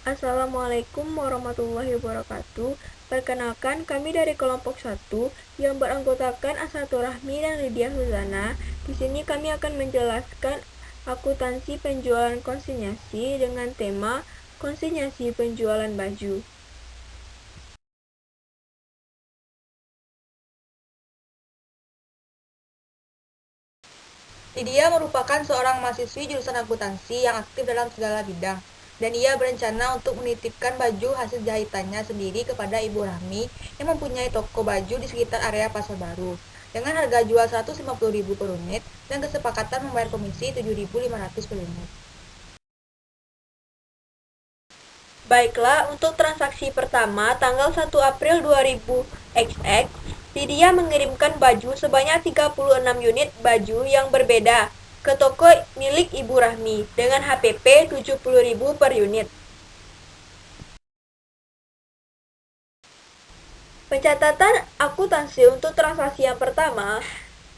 Assalamualaikum warahmatullahi wabarakatuh. Perkenalkan, kami dari kelompok 1 yang beranggotakan Asnatul Rahmi dan Lydia Suzana. Di sini kami akan menjelaskan akuntansi penjualan konsinyasi dengan tema konsinyasi penjualan baju. Lydia merupakan seorang mahasiswi jurusan akuntansi yang aktif dalam segala bidang, dan ia berencana untuk menitipkan baju hasil jahitannya sendiri kepada Ibu Rahmi yang mempunyai toko baju di sekitar area Pasar Baru, dengan harga jual Rp150.000 per unit dan kesepakatan membayar komisi Rp7.500 per unit. Baiklah, untuk transaksi pertama tanggal 1 April 2000 XX, Lydia mengirimkan baju sebanyak 36 unit baju yang berbeda ke toko milik Ibu Rahmi dengan HPP Rp70.000 per unit. Pencatatan akuntansi untuk transaksi yang pertama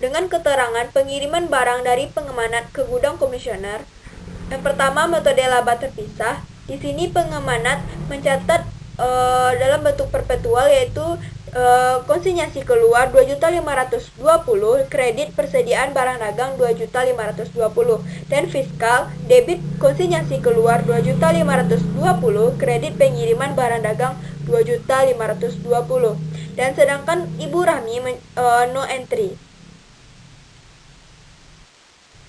dengan keterangan pengiriman barang dari pengamanat ke gudang komisioner. Yang pertama, metode laba terpisah. Di sini pengamanat mencatat dalam bentuk perpetual, yaitu konsinyasi keluar 2.520, kredit persediaan barang dagang 2.520, dan fiskal debit konsinyasi keluar 2.520, kredit pengiriman barang dagang 2.520, dan sedangkan Ibu Rahmi no entry.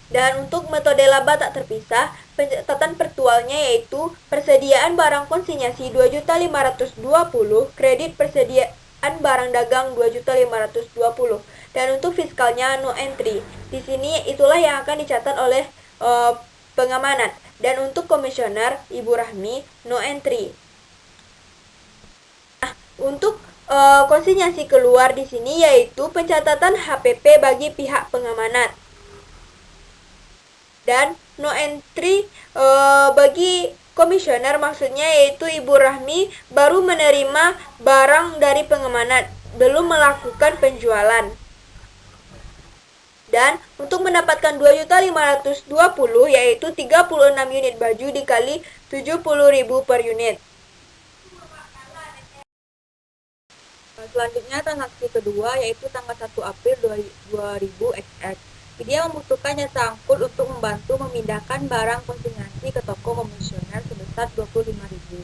Dan untuk metode laba tak terpisah, pencatatan pertualnya yaitu persediaan barang konsinyasi 2.520, kredit persediaan barang dagang 2.520, dan untuk fiskalnya no entry. Di sini itulah yang akan dicatat oleh pengamanat. Dan untuk komisioner Ibu Rahmi no entry. Nah, untuk konsinyasi keluar di sini yaitu pencatatan HPP bagi pihak pengamanat. Dan no entry bagi komisioner, maksudnya yaitu Ibu Rahmi baru menerima barang dari pengamanat, belum melakukan penjualan. Dan untuk mendapatkan 2.520 yaitu 36 unit baju dikali 70.000 per unit. Selanjutnya transaksi kedua yaitu tanggal 1 April 2000 XX. Dia membutuhkan jasa angkut untuk membantu memindahkan barang konsinyasi ke toko komisioner sebesar Rp25.000.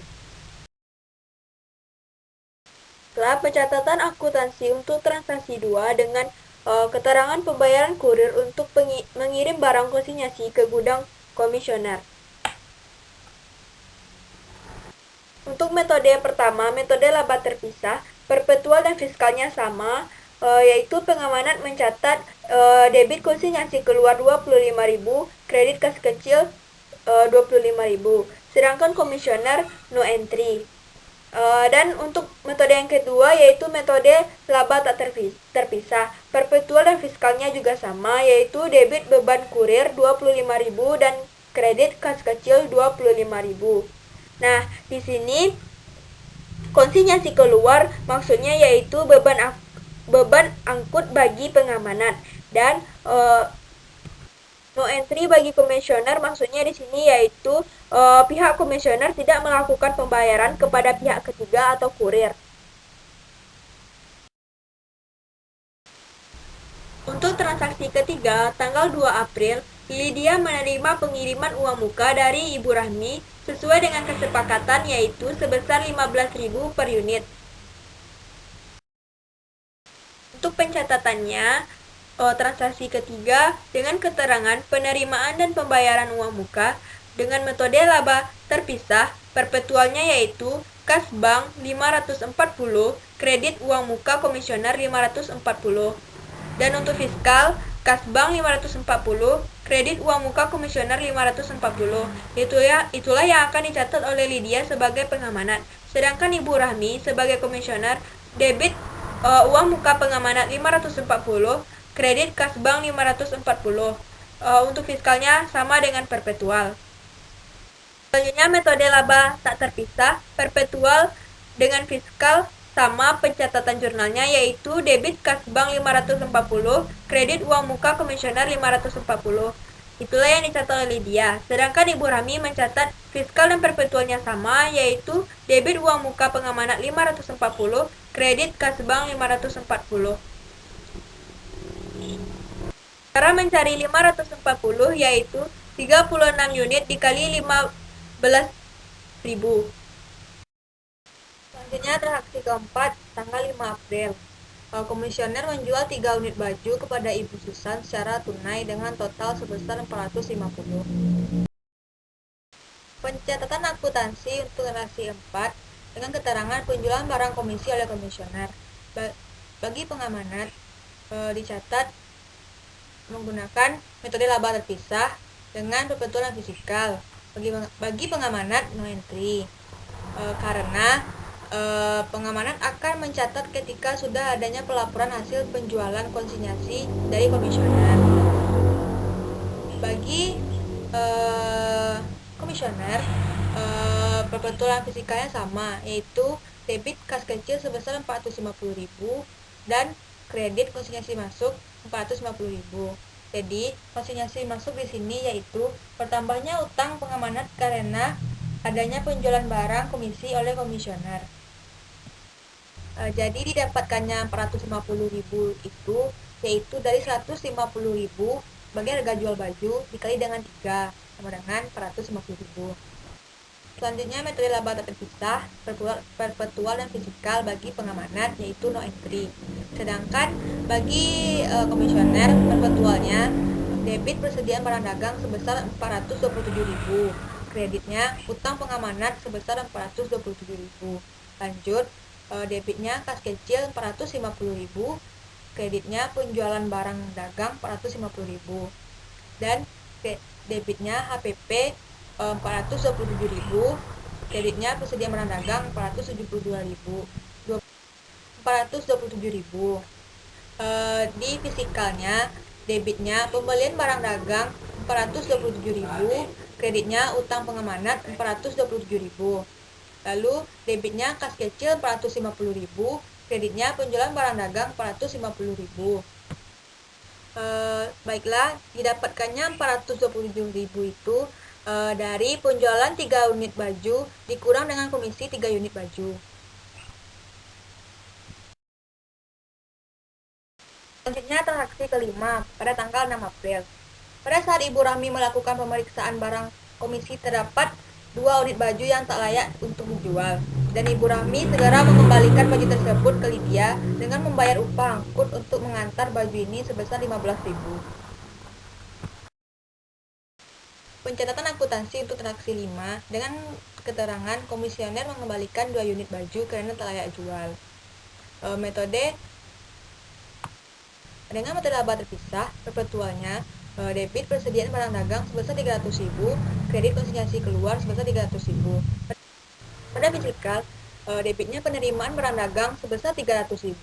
Setelah pencatatan akuntansi untuk transaksi 2 dengan keterangan pembayaran kurir untuk mengirim barang konsinyasi ke gudang komisioner. Untuk metode yang pertama, metode laba terpisah, perpetual dan fiskalnya sama, yaitu pengamanat mencatat debit konsinyasi keluar 25.000, kredit kas kecil 25.000, sedangkan komisioner no entry. Dan untuk metode yang kedua yaitu metode laba tak terpisah, perpetual dan fiskalnya juga sama, yaitu debit beban kurir 25.000 dan kredit kas kecil 25.000. Nah, di sini konsinyasi keluar maksudnya yaitu beban angkut bagi pengamanat, dan no entry bagi komisioner maksudnya di sini yaitu pihak komisioner tidak melakukan pembayaran kepada pihak ketiga atau kurir. Untuk transaksi ketiga, tanggal 2 April, Lydia menerima pengiriman uang muka dari Ibu Rahmi sesuai dengan kesepakatan, yaitu sebesar 15.000 per unit. Untuk pencatatannya, transaksi ketiga dengan keterangan penerimaan dan pembayaran uang muka dengan metode laba terpisah, perpetualnya yaitu kas bank 540, kredit uang muka komisioner 540. Dan untuk fiskal, kas bank 540, kredit uang muka komisioner 540. Itulah yang akan dicatat oleh Lydia sebagai pengamanat. Sedangkan Ibu Rahmi sebagai komisioner debit uang muka pengamanat 540, kredit kas bank 540. Untuk fiskalnya sama dengan perpetual. Selanjutnya metode laba tak terpisah, perpetual dengan fiskal sama, pencatatan jurnalnya yaitu debit kas bank 540, kredit uang muka komisioner 540. Itulah yang dicatat oleh Lydia. Sedangkan Ibu Rami mencatat fiskal dan perpetualnya sama, yaitu debit uang muka pengamanat 540, kredit kas bank 540. Cara mencari 540 yaitu 36 unit dikali 15.000. Selanjutnya transaksi keempat tanggal 5 April. Komisioner menjual 3 unit baju kepada Ibu Susan secara tunai dengan total sebesar 450. Pencatatan akuntansi untuk transaksi 4 dengan keterangan penjualan barang komisi oleh komisioner. Bagi pengamanat dicatat menggunakan metode laba terpisah dengan perpetualan fisikal. Bagi pengamanat no entry karena pengamanan akan mencatat ketika sudah adanya pelaporan hasil penjualan konsinyasi dari komisioner. Bagi komisioner perpetualan fisikalnya sama, yaitu debit kas kecil sebesar 450.000 dan kredit konsinyasi masuk 450.000. Jadi konsinyasi masuk di sini yaitu bertambahnya utang pengamanat karena adanya penjualan barang komisi oleh komisioner. Jadi didapatkannya 450.000 itu yaitu dari 150.000 bagi harga jual baju dikali dengan 3 sama dengan 450.000. Selanjutnya metode laba terpisah, perpetual dan fisikal bagi pengamanat yaitu no entry. Sedangkan bagi komisioner perpetualnya debit persediaan barang dagang sebesar 427.000, kreditnya utang pengamanat sebesar 427.000. Lanjut debitnya kas kecil 450.000, kreditnya penjualan barang dagang 450.000 dan debitnya HPP 427.000, kreditnya persediaan barang dagang 427.000. Di fisikalnya debitnya pembelian barang dagang 427.000, kreditnya utang pengamanat 427.000. Lalu debitnya kas kecil 450.000, kreditnya penjualan barang dagang 450.000. Baiklah, didapatkannya 427.000 itu dari penjualan 3 unit baju dikurang dengan komisi 3 unit baju. Selanjutnya transaksi kelima pada tanggal 6 April. Pada saat Ibu Rahmi melakukan pemeriksaan barang komisi terdapat 2 unit baju yang tak layak untuk dijual dan Ibu Rahmi segera mengembalikan baju tersebut ke Lydia dengan membayar upah angkut untuk mengantar baju ini sebesar 15.000. Pencatatan akuntansi untuk transaksi 5 dengan keterangan komisioner mengembalikan 2 unit baju karena tak layak jual. Metode dengan metode laba terpisah, perpetualnya debit persediaan barang dagang sebesar 300.000, kredit konsinyasi keluar sebesar 300.000. Pada fisikal, debitnya penerimaan barang dagang sebesar 300.000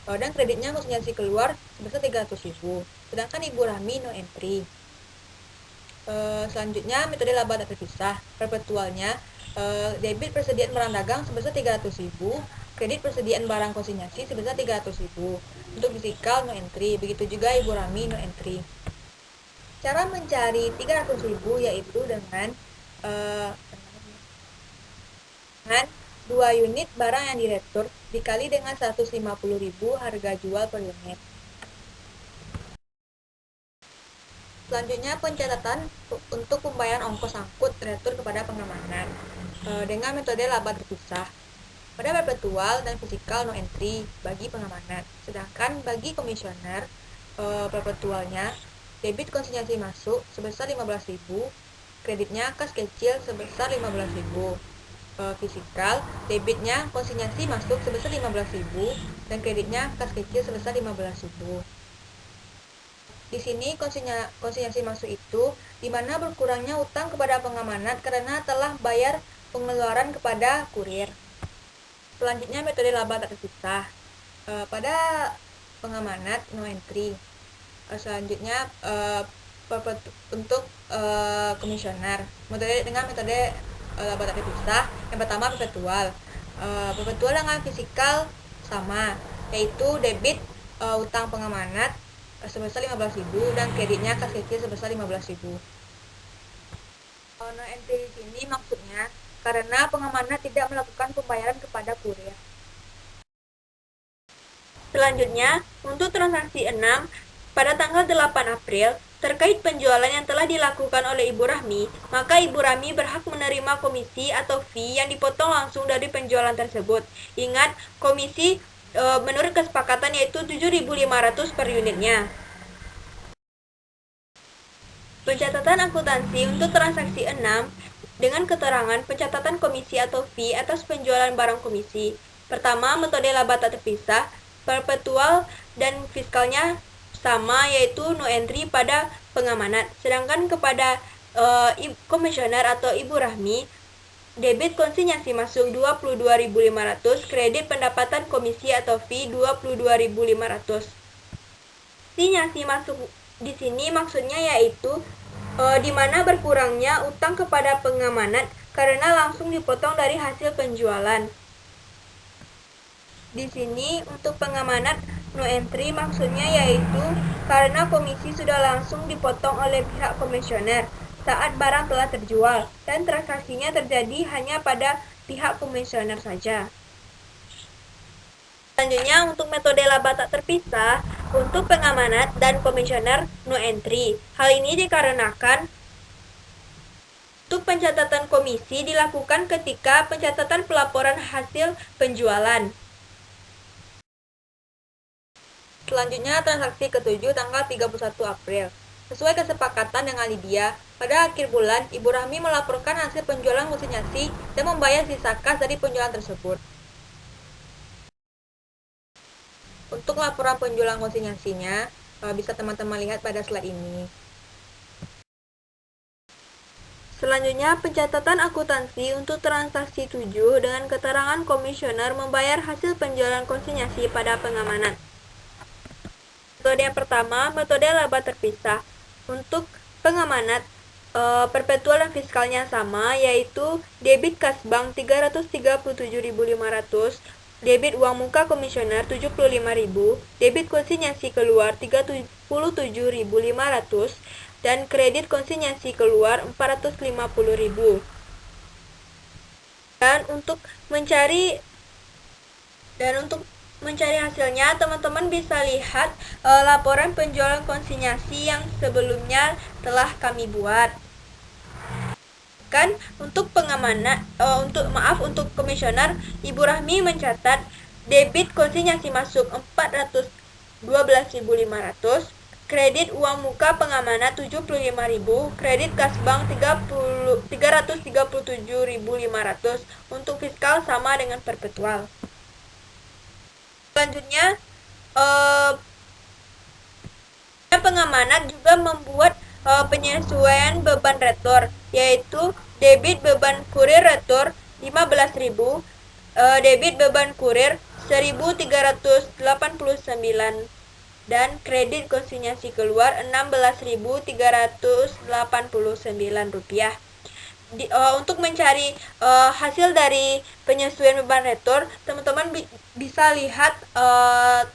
dan kreditnya konsinyasi keluar sebesar 300.000. Sedangkan Ibu Rahmi no entry. Selanjutnya metode laba tak terpisah, perpetualnya debit persediaan barang dagang sebesar 300.000, kredit persediaan barang konsinyasi sebesar 300.000. Untuk fisikal no entry, begitu juga Ibu Rahmi no entry. Cara mencari 300.000 yaitu dengan 2 unit barang yang diretur dikali dengan 150.000 harga jual per unit. Selanjutnya pencatatan untuk pembayaran ongkos angkut retur kepada pengamanan dengan metode laba terpisah. Pada perpetual dan fisikal no entry bagi pengamanan. Sedangkan bagi komisioner perpetualnya debit konsinyasi masuk sebesar 15.000, kreditnya kas kecil sebesar 15.000. Fisikal debitnya konsinyasi masuk sebesar 15.000 dan kreditnya kas kecil sebesar 15.000. Di sini konsinyasi masuk itu di mana berkurangnya utang kepada pengamanat karena telah bayar pengeluaran kepada kurir. Selanjutnya metode laba tak terpisah. Pada pengamanat no entry. Selanjutnya untuk komisioner dengan metode laba tak terpisah. Yang pertama perpetual. Perpetual dengan fisikal sama, yaitu debit utang pengamanat sebesar 15.000 dan kreditnya kas kecil sebesar 15.000. No entry di sini maksudnya karena pengamanan tidak melakukan pembayaran kepada kurir. Selanjutnya, untuk transaksi 6, pada tanggal 8 April, terkait penjualan yang telah dilakukan oleh Ibu Rahmi, maka Ibu Rahmi berhak menerima komisi atau fee yang dipotong langsung dari penjualan tersebut. Ingat, komisi menurut kesepakatan yaitu 7.500 per unitnya. Pencatatan akuntansi untuk transaksi 6 dengan keterangan pencatatan komisi atau fee atas penjualan barang komisi. Pertama, metode laba tak terpisah, perpetual dan fiskalnya sama yaitu no entry pada pengamanat. Sedangkan kepada komisioner atau Ibu Rahmi, debit konsinyasi masuk 22.500, kredit pendapatan komisi atau fee 22.500. Konsinyasi masuk di sini maksudnya yaitu di mana berkurangnya utang kepada pengamanat karena langsung dipotong dari hasil penjualan. Di sini untuk pengamanat no entry maksudnya yaitu karena komisi sudah langsung dipotong oleh pihak komisioner saat barang telah terjual dan transaksinya terjadi hanya pada pihak komisioner saja. Selanjutnya untuk metode laba tak terpisah untuk pengamanat dan komisioner no entry. Hal ini dikarenakan untuk pencatatan komisi dilakukan ketika pencatatan pelaporan hasil penjualan. Selanjutnya transaksi ke-7 tanggal 31 April. Sesuai kesepakatan dengan Lydia, pada akhir bulan Ibu Rahmi melaporkan hasil penjualan konsinyasi dan membayar sisa kas dari penjualan tersebut. Untuk laporan penjualan konsinyasinya, bisa teman-teman lihat pada slide ini. Selanjutnya, pencatatan akuntansi untuk transaksi 7 dengan keterangan komisioner membayar hasil penjualan konsinyasi pada pengamanan. Metode yang pertama, metode laba terpisah. Untuk pengamanat, perpetual dan fiskalnya sama, yaitu debit kas bank 337.500, debit uang muka komisioner 75.000, debit konsinyasi keluar 37.500, dan kredit konsinyasi keluar 450.000. Dan untuk mencari hasilnya, teman-teman bisa lihat laporan penjualan konsinyasi yang sebelumnya telah kami buat. Untuk pengamanat, untuk komisioner, Ibu Rahmi mencatat debit konsinyasi masuk 412.500, kredit uang muka pengamanat 75.000, kredit kas bank 337.500, untuk fiskal sama dengan perpetual. Selanjutnya, pengamanat juga membuat penyesuaian beban retur, yaitu debit beban kurir retur 15.000, debit beban kurir 1.389, dan kredit konsinyasi keluar 16.389 rupiah. Untuk mencari hasil dari penyesuaian beban retur, teman-teman bisa lihat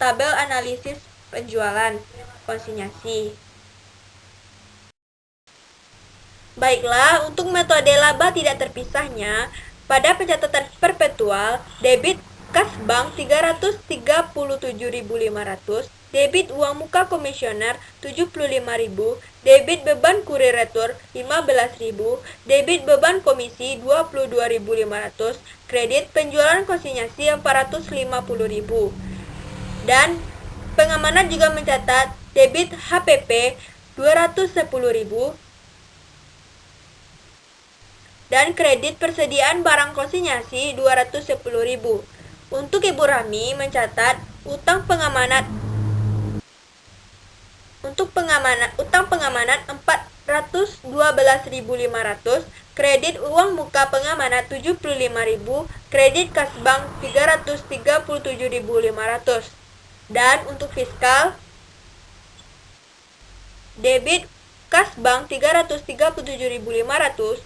tabel analisis penjualan konsinyasi. Baiklah, untuk metode laba tidak terpisahnya, pada pencatatan perpetual, debit kas bank 337.500, debit uang muka komisioner 75.000, debit beban kurir retur 15.000, debit beban komisi 22.500, kredit penjualan konsinyasi 450.000. Dan pengamanan juga mencatat debit HPP 210.000 dan kredit persediaan barang konsinyasi 210.000. Untuk Ibu Rahmi mencatat utang pengamanan 412.500, kredit uang muka pengamanat 75.000, kredit kas bank 337.500. Dan untuk fiskal, debit kas bank 337.500,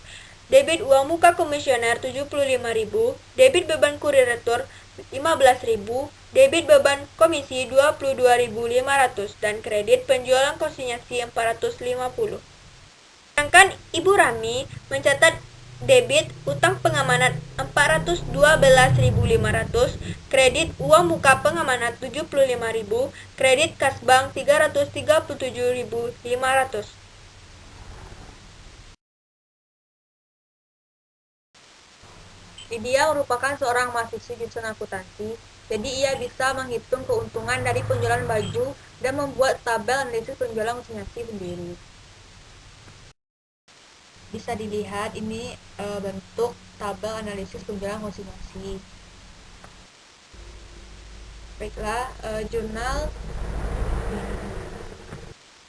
debit uang muka komisioner 75.000, debit beban kurir retur 15.000, Debit beban komisi 22.500 dan kredit penjualan konsinyasi 450. Sedangkan Ibu Rami mencatat debit utang pengamanan 412.500, kredit uang muka pengamanan 75.000, kredit kas bank 337.500. Lydia merupakan seorang mahasiswi jurusan akuntansi, jadi ia bisa menghitung keuntungan dari penjualan baju dan membuat tabel analisis penjualan konsinyasi sendiri. Bisa dilihat ini bentuk tabel analisis penjualan konsinyasi. Baiklah, jurnal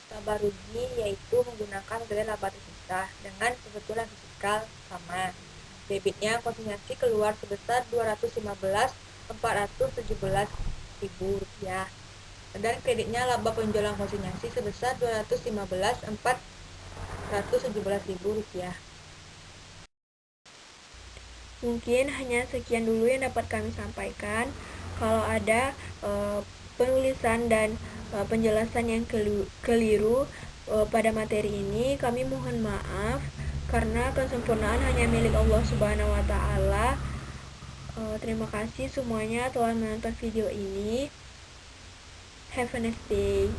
laba rugi yaitu menggunakan model laba terpisah dengan kebetulan fiskal sama. Debitnya konsinyasi keluar sebesar Rp215.417.000 dan kreditnya laba penjualan konsinyasi sebesar Rp215.417.000. Mungkin hanya sekian dulu yang dapat kami sampaikan. Kalau ada penulisan dan penjelasan yang keliru pada materi ini, kami mohon maaf karena kesempurnaan hanya milik Allah Subhanahu wa taala. Terima kasih semuanya telah menonton video ini. Have a nice day.